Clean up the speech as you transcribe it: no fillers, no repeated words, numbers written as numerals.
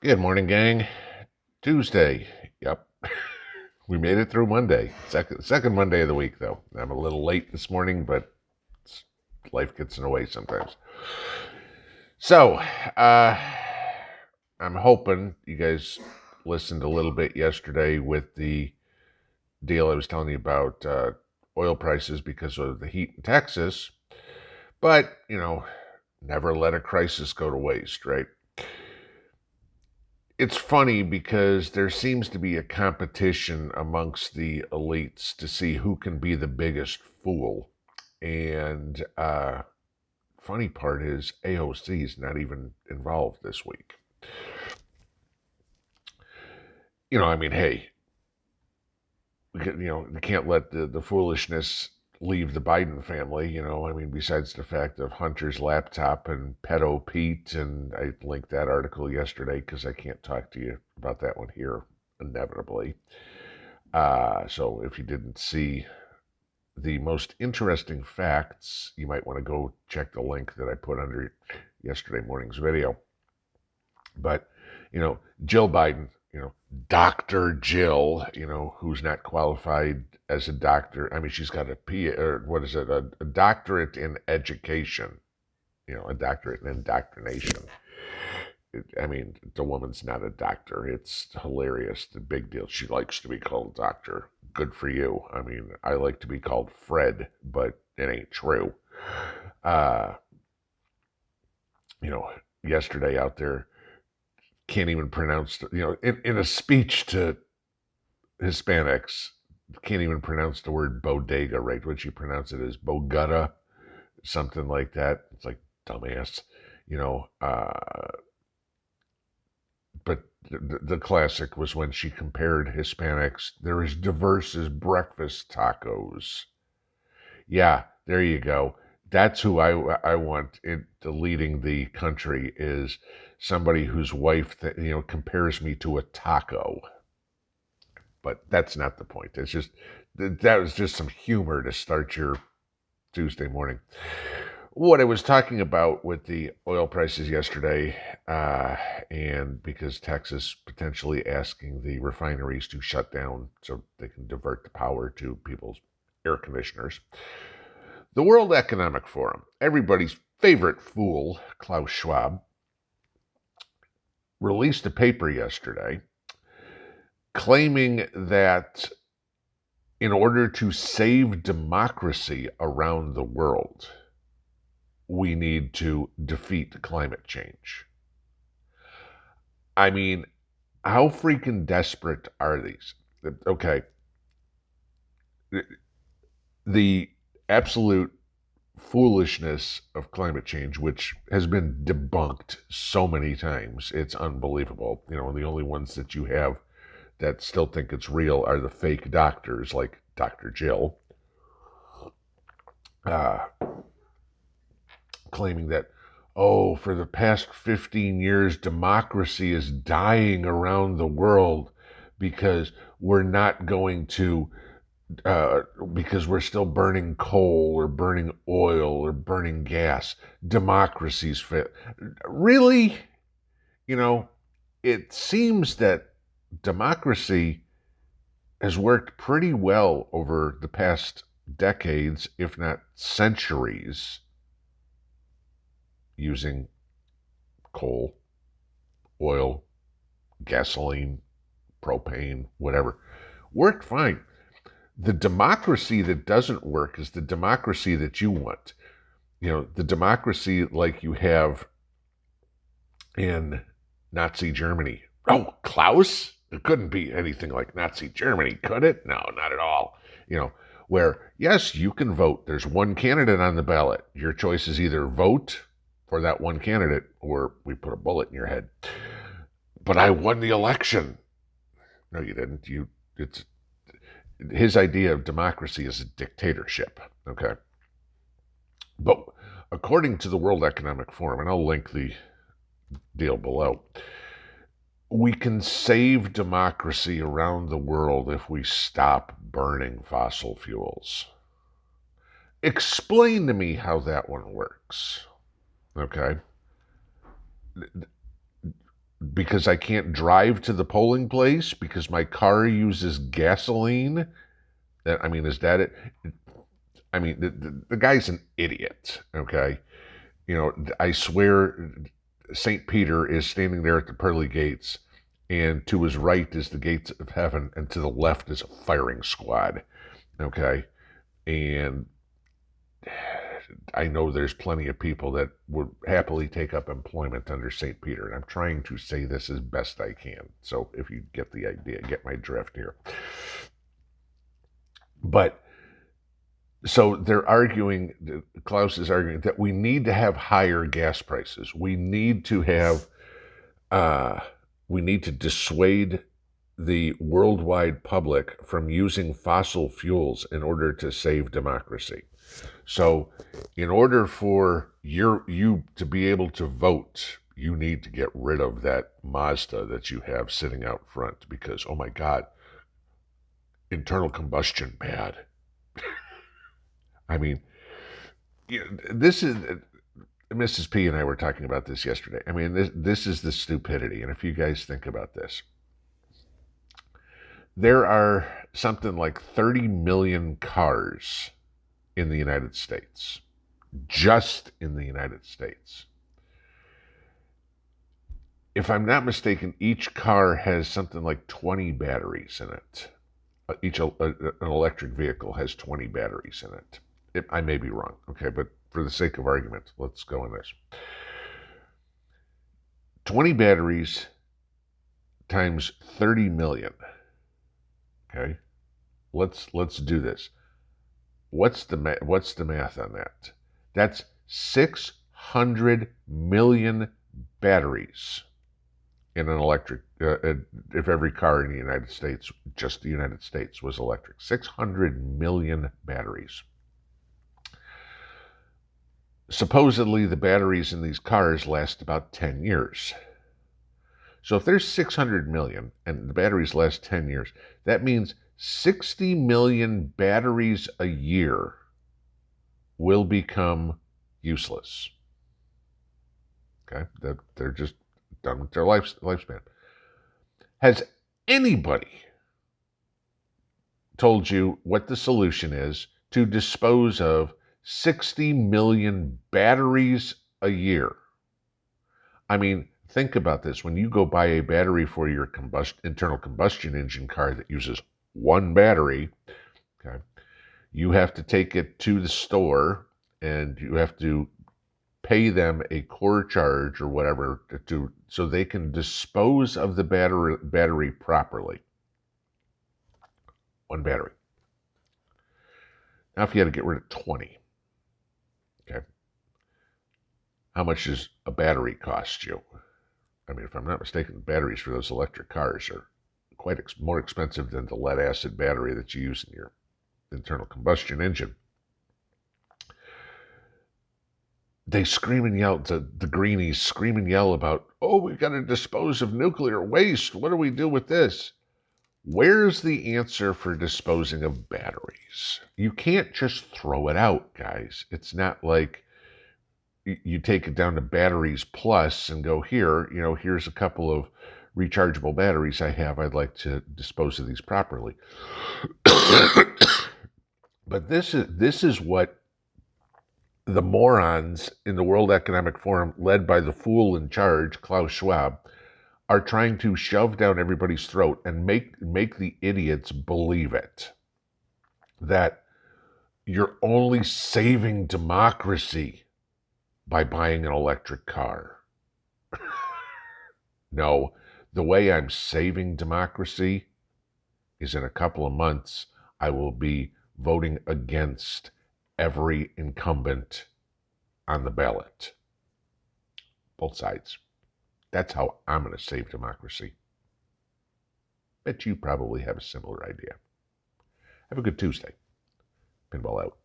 Good morning, gang. Tuesday. Yep. We made it through Monday. Second Monday of the week, though. I'm a little late this morning, but life gets in the way sometimes. So, I'm hoping you guys listened a little bit yesterday with the deal I was telling you about oil prices because of the heat in Texas. But, never let a crisis go to waste, right? It's funny because there seems to be a competition amongst the elites to see who can be the biggest fool. And funny part is AOC is not even involved this week. I mean, hey, we can't let the foolishness leave the Biden family. I mean, besides the fact of Hunter's laptop and pedo Pete, and I linked that article yesterday because I can't talk to you about that one here, inevitably. So if you didn't see the most interesting facts, you might want to go check the link that I put under yesterday morning's video. But, Jill Biden, Dr. Jill, who's not qualified as a doctor. I mean, she's got what is it, a doctorate in education, a doctorate in indoctrination. I mean, the woman's not a doctor. It's hilarious. The big deal. She likes to be called doctor. Good for you. I mean, I like to be called Fred, but it ain't true. Uh, Yesterday out there, can't even pronounce, in a speech to Hispanics, can't even pronounce the word bodega right. What you pronounce it as bogutta, something like that. It's like, dumbass, you know. But the classic was when she compared Hispanics. They're as diverse as breakfast tacos. Yeah, there you go. That's who I want leading the country is somebody whose wife compares me to a taco. But that's not the point. It's just that was just some humor to start your Tuesday morning. What I was talking about with the oil prices yesterday, and because Texas potentially asking the refineries to shut down so they can divert the power to people's air conditioners. The World Economic Forum, everybody's favorite fool, Klaus Schwab, released a paper yesterday claiming that in order to save democracy around the world, we need to defeat climate change. I mean, how freaking desperate are these? Okay. The absolute foolishness of climate change, which has been debunked so many times, it's unbelievable. The only ones that you have that still think it's real are the fake doctors like Dr. Jill, uh, claiming that, oh, for the past 15 years, democracy is dying around the world because we're not going to, because we're still burning coal or burning oil or burning gas. Democracy's fit. Really? It seems that democracy has worked pretty well over the past decades, if not centuries, using coal, oil, gasoline, propane, whatever. Worked fine. The democracy that doesn't work is the democracy that you want. The democracy like you have in Nazi Germany. Oh, Klaus? It couldn't be anything like Nazi Germany, could it? No, not at all. Where, yes, you can vote. There's one candidate on the ballot. Your choice is either vote for that one candidate or we put a bullet in your head. But I won the election. No, you didn't. It's his idea of democracy is a dictatorship. Okay. But according to the World Economic Forum, and I'll link the deal below, we can save democracy around the world if we stop burning fossil fuels. Explain to me how that one works. Okay. because I can't drive to the polling place because my car uses gasoline. I mean, is that it? I mean, the guy's an idiot, okay? You know, I swear St. Peter is standing there at the pearly gates, and to his right is the gates of heaven, and to the left is a firing squad, okay? And I know there's plenty of people that would happily take up employment under St. Peter, and I'm trying to say this as best I can. So if you get the idea, get my drift here. But so they're arguing, Klaus is arguing that we need to have higher gas prices. We need to have, we need to dissuade the worldwide public from using fossil fuels in order to save democracy. So, in order for you to be able to vote, you need to get rid of that Mazda that you have sitting out front because, oh my God, internal combustion bad. I mean, this is Mrs. P and I were talking about this yesterday. I mean, this is the stupidity. And if you guys think about this, there are something like 30 million cars in the United States, just in the United States. If I'm not mistaken, each car has something like 20 batteries in it. An electric vehicle has 20 batteries in it. I may be wrong, okay, but for the sake of argument, let's go on this. 20 batteries times 30 million. Okay, let's do this. What's the math on that? That's 600 million batteries in an electric. If every car in the United States, just the United States, was electric, 600 million batteries. Supposedly, the batteries in these cars last about 10 years. So if there's 600 million and the batteries last 10 years, that means 60 million batteries a year will become useless. Okay? They're just done with their lifespan. Has anybody told you what the solution is to dispose of 60 million batteries a year? I mean, think about this. When you go buy a battery for your internal combustion engine car that uses one battery, okay, you have to take it to the store and you have to pay them a core charge or whatever so they can dispose of the battery properly. One battery. Now, if you had to get rid of 20, okay, how much does a battery cost you? I mean, if I'm not mistaken, batteries for those electric cars are quite more expensive than the lead acid battery that you use in your internal combustion engine. They scream and yell, the greenies scream and yell about, oh, we've got to dispose of nuclear waste. What do we do with this? Where's the answer for disposing of batteries? You can't just throw it out, guys. It's not like you take it down to Batteries Plus and go, here's a couple of rechargeable batteries I have. I'd like to dispose of these properly. But this is what the morons in the World Economic Forum, led by the fool in charge, Klaus Schwab, are trying to shove down everybody's throat and make the idiots believe it. That you're only saving democracy by buying an electric car. No, the way I'm saving democracy is in a couple of months, I will be voting against every incumbent on the ballot. Both sides. That's how I'm going to save democracy. Bet you probably have a similar idea. Have a good Tuesday. Pinball out.